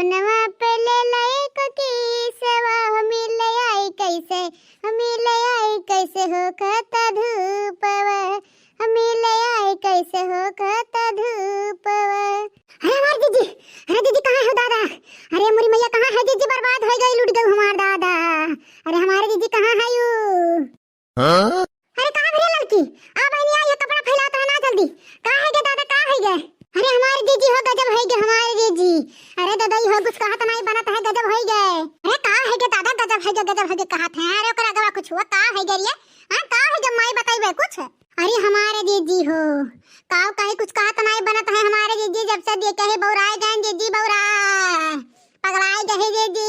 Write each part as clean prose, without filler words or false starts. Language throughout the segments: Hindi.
खुनवा पे ले लाई को किसवा हमें ले आई कैसे, हमें ले आई कैसे हो कहता धूपवा, हमें ले आई कैसे हो कहता धूपवा। अरे हमारी जीजी, अरे जीजी कहाँ हो दादा, अरे मोरी मैया कहाँ है जीजी, बर्बाद हो गई, लूट गई हमार दादा। अरे हमारे जीजी कहाँ है यू? अरे कहाँ भैया लड़की, आ बहनी आ, ये कपड़ा फैलाता है ना जल्दी, कहाँ है गे दादा, कहाँ है गे? अरे हमारे जीजी हो गजब है गे हमारे जीजी। अरे दादा ये हो कुछ कहत नहीं बनत है, गजब है गे। अरे कहाँ है गे दादा, गजब है गे, गजब है गे कहत है। अरे ओकरा गवा कुछ हुआ, कहाँ है गे रे? हां कहाँ है गे, माई बताइबे कुछ? अरे हमारे जीजी हो काव कहीं कुछ कहत नहीं बनत है हमारे जीजी, जब से देखे है बौराए गए जीजी, बौरा पगलाए गए जीजी।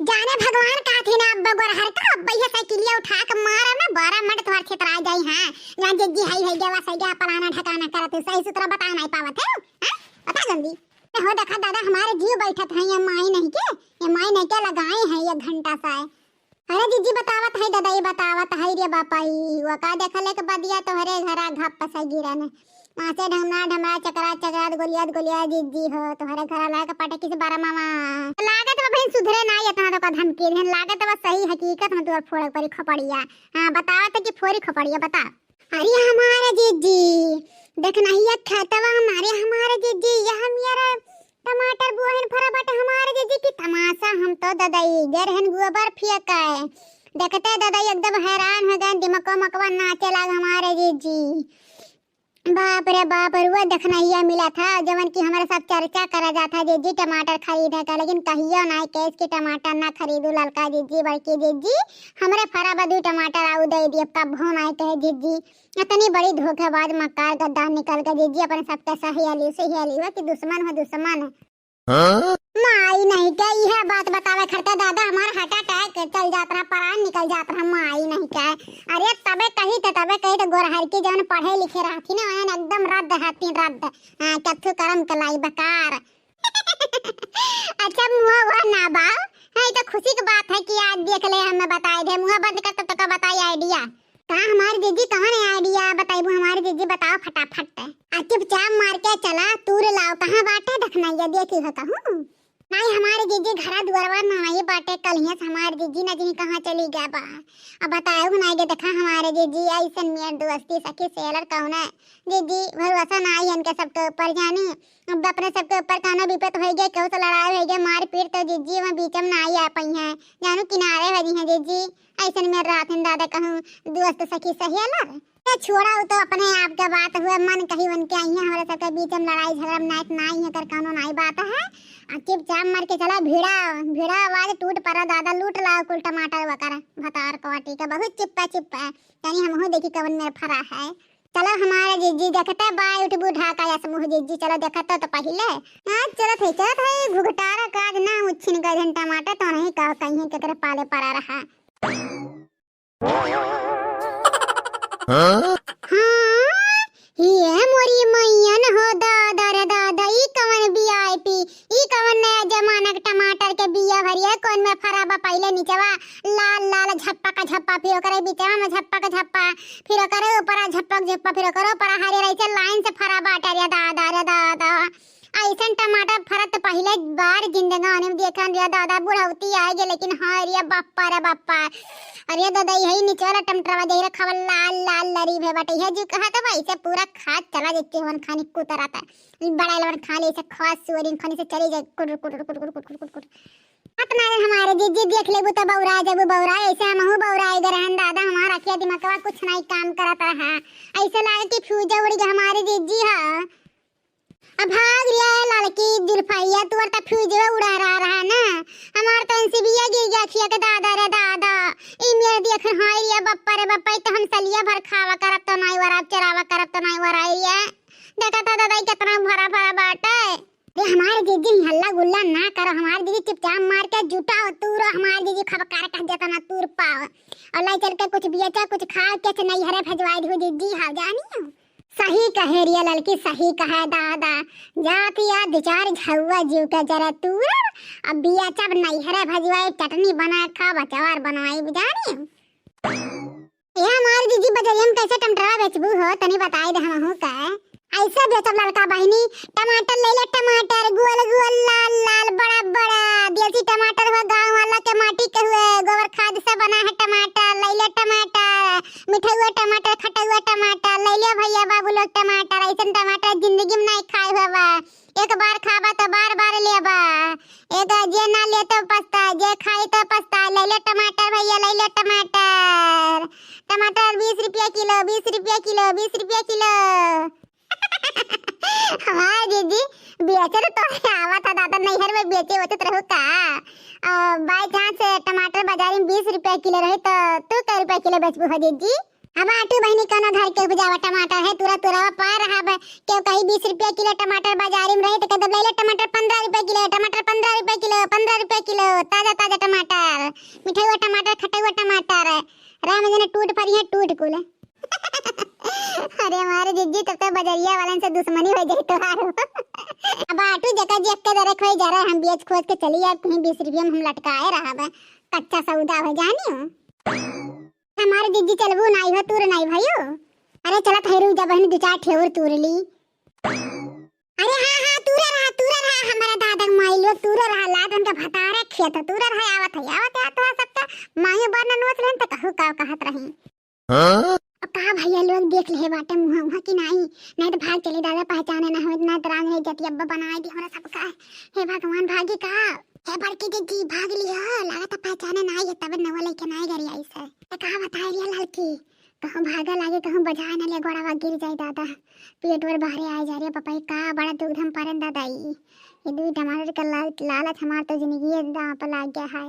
जाने भगवान का थी ना अब गोरहर का, अब भैया साइकिलिया उठा के मारा ना 12 मिनट तोहर क्षेत्र आ जाई। हां यहाँ जीजी है गेवा सही गया, पलाना ठकाना करत सही सूत्र बता नहीं पावत है। हां बता जल्दी हो, देखा दादा हमारे जीव बैठत है, ये माई नहीं के, ये माई नहीं के लगाए हैं 1 घंटा सा। अरे जीजी बतावत है दादा, ये बतावत है रे बापाई, वो का देखले के बदिया तोहरे घरा घप से गिरन मासे ढमना ढमना चकरा चकरा गोलियात गोलिया जीजी हो तोहरे घरा ला के पाटे किस 12 मामा लागत बा बहन सुधरे ना इतना तो का धमकी देन लागत बा, सही हकीकत में तोर फोड़ परी खपड़िया। हां बतावत कि फोरी खपड़िया बता। अरे हमारे जीजी देख नहीं ये खेतवा हमारे जीजी, यहां मेरा टमाटर बुआहन फरा बट हमारे जीजी की तमाशा हम तो ददाई गरहन गोबर फेंकाए देखते दादा एकदम हैरान हो गए, दिमको मकवा नाचे लगा हमारे जीजी। बाप रे बाप, रुआ देखना ही मिला था जवन की हमारे साथ चर्चा करा जाता जीजी टमाटर खरीदे का, लेकिन कहियो ना केस के टमाटर ना खरीदू ललका जीजी बड़की जीजी, हमारे फरा बदू टमाटर आउ दे दिए कब हो ना कहे जीजी। इतनी बड़ी धोखेबाज मक्कार गद्दार निकल के जीजी अपने सबके सही अली हुआ कि दुश्मन हो दुश्मन। माई नहीं क्या यह बात बतावे खरते दादा, हमारा हार्ट अटैक चल जात रहा, प्राण निकल जात रहा, माई नहीं क्या। अरे तबे कही तो गोरहर की जवन पढ़े लिखे रहती ना उन्हें एकदम रद्द हती रद्द कथु करम कलाई बकार। अच्छा मुँह वो ना बाव है तो खुशी की बात है कि आज देख ले हमें बताए दे, मुँह बंद कर तब तक बताई आइडिया कहाँ हमारी जीजी, कहाँ है आइडिया बताइबू हमारी जीजी, बताओ फटाफट। चुपचाप मार के चला तूर लाओ, कहाँ बाटे देखना ये देखी होता हूँ नहीं हमारे जीजी घरा दुआरवा नहीं बाटे, कल ही हमारे जीजी न जानी कहाँ चली गया बा। अब बताओ नहीं गे देखा हमारे जीजी ऐसन मेर दोस्ती सखी सेलर कौन है जीजी, भरोसा ना आई इनके सबके ऊपर जानी, अब अपने सबके ऊपर कहना विपत हो गया, कहू से लड़ाई हो गया मार पीट तो जीजी वहाँ बीच में ना आई आ पाई है, जानू किनारे हो है जीजी। ऐसन मेरे रात दादा कहूँ दोस्त सखी सही अलग छोड़ा तो अपने आप का बात हुआ, मन कहीं बन के आई है हमारे सबके बीच में लड़ाई झगड़ा नाइट ना आई है कर कानून आई बात है। चुपचाप मार के चला भीड़ा आवाज टूट पड़ा दादा, लूट लाओ कुल टमाटर वकर भतार कवाटी का बहुत चिप्पा यानी हम हो देखी कवन मेरे फरा है। चलो हमारे जीजी देखते बाय उठबू ढाका या समूह जीजी, चलो देखते तो पहले चलत है घुघटारा काज ना उछिन गए टमाटर तो नहीं कहो कहीं केकरे पाले पड़ा रहा। हाँ ये मोरी मैयन हो दादा रे दादा, ई कवन वीआईपी, ई कवन नया जमाना के टमाटर के बिया भरिया कौन में फराबा पहले नीचवा लाल झप्पा का झप्पा, फिर ओकरे बीचवा में झप्पा का झप्पा, फिर ओकरे ऊपर झप्पा फिर ओकरे ऊपर हरे रही लाइन से फराबा रे दादा रे दादा। ऐसन टमाटर फरत पहले बार जिंदगानी में देखन रे दादा, बुढ़ौती आएगी लेकिन हाँ रे बाप्पा रे बाप्पा। अरे दादा यही निचवाला टमाटर जही खावा लाल लरी भे बटे है जो कहा तो भाई से पूरा खा चला देते वन खाने को तरता बड़ा लवन खा ले से खास सुअरिन खाने से चले जाए कुट अपना हमारे जीजी देख लेबू तो बौरा जब बौरा ऐसे हम बौरा गरहन दादा, हमारा क्या दिमागवा कुछ नहीं काम करता है, ऐसे लागे कि फ्यूज उड़ गया हमारे जीजी। हां अब भाग लिया लड़की जुल्फैया तू तो फ्यूज उड़ा रहा ना, हमार तो एनसीबीया गिर गया खिया के दादा रे दादा। ई मेरे देख हाय रे बप्पा रे बप्पा, तो हम सलिया भर खावा करब तो नहीं वराब चरावा करब तो नहीं वराई रे देखा तो दादा कितना भरा बाटे। रे हमारे जीजी हल्ला गुल्ला ना करो, हमारे जीजी चुपचाप मार के जुटाओ तूर, हमारे जीजी खबकार कह देता ना तूर पाओ और लाई चल के कुछ बेचा कुछ खा के नहीं हरे भजवाई दो जीजी। हां जानी सही कहे रिया लड़की, सही कहे दादा, जाती या विचार झुआ जीव के जरा तूर अब बिया चब नहीं हरे भजवाई चटनी बना खा बचार बनवाई जानी। ये हमारे जीजी बजरिया में कैसे टमटरा बेचबू हो तनी बताई दे हम का। ऐसा बेचब लड़का बहनी। टमाटर ले ले, टमाटर गोल गोल लाल लाल बड़ा बड़ा देसी टमाटर हुआ, गांव वाला के माटी के हुए, गोबर खाद से बना है टमाटर। ले ले टमाटर, मीठा हुआ टमाटर, खट्टा हुआ टमाटर। ले ले भैया बाबू लोग टमाटर। ऐसा टमाटर जिंदगी में नहीं खाए हुआ बा। एक बार खाबा तो बार बार लेबा। एक जे ना ले तो पछता, जे खाई तो पछता। ले ले टमाटर भैया, ले ले टमाटर। टमाटर 20 रुपया किलो, 20 रुपया किलो, 20 रुपया किलो। हाँ दीदी, बेचे तो आवा था दादा, नैहर में बेचे होते तो रहो का। बाई चांस टमाटर बाजार में 20 रुपया किलो रहे तो तू कै रुपया किलो बेचबू हो दीदी? अब आटू बहनी कौन घर के उपजावा टमाटर है, तुरा तुरा पा रहा है। क्यों कहीं 20 रुपया किलो टमाटर बाजार में रहे तो कदम ले ले टमाटर 15 रुपया किलो, टमाटर 15 रुपया किलो, 15 रुपया किलो। ताजा ताजा टमाटर, मीठा हुआ टमाटर, खट्टा हुआ टमाटर। राम जने टूट पड़ी है, टूट कुल। अरे हमारे जिज्जी तब तक बजरिया वालन से दुश्मनी हो जाए तुम्हारो। अब आटू जगह जग के दरे खोई जा रहा है, हम बेच खोज के चली यार, कहीं 20 रुपया में हम लटकाए रहा है। कच्चा सौदा हो जानी हो। हमारे जिज्जी चलबू नहीं हो, तूर नहीं भयो। अरे चला ठहरू जब बहन 2-4 ठेवर तूर ली। अरे हाँ तूर रहा हमारा दादा माई लोग तूर रहा, लाद उनका भतारे खेत तूर रहा। आवत है तो सबका मांगे बरना नोच लेन त कहू का कहत रही। अब कहा भैया लोग देख ले बाटे मुहा मुहा की नहीं तो भाग चले दादा, पहचाने ना हो ना तो राम नहीं जाती। अब्बा बनाए दी हमरा सबका। हे भगवान भागी का, हे बड़की दीदी भाग लिया, लागत पहचाने ना है तब नवा लेके ना गरी ऐसे। तो कहा बताए रिया लड़की, कहूं भागा लागे, कहूं बजाए ना ले, गोड़वा गिर जाए दादा, पेट वर बाहर आ जा रही पपाई का। बड़ा दुखधम परन दादाई, ये दूध टमाटर का लालच हमार तो जिंदगी दांव पर लग गया है।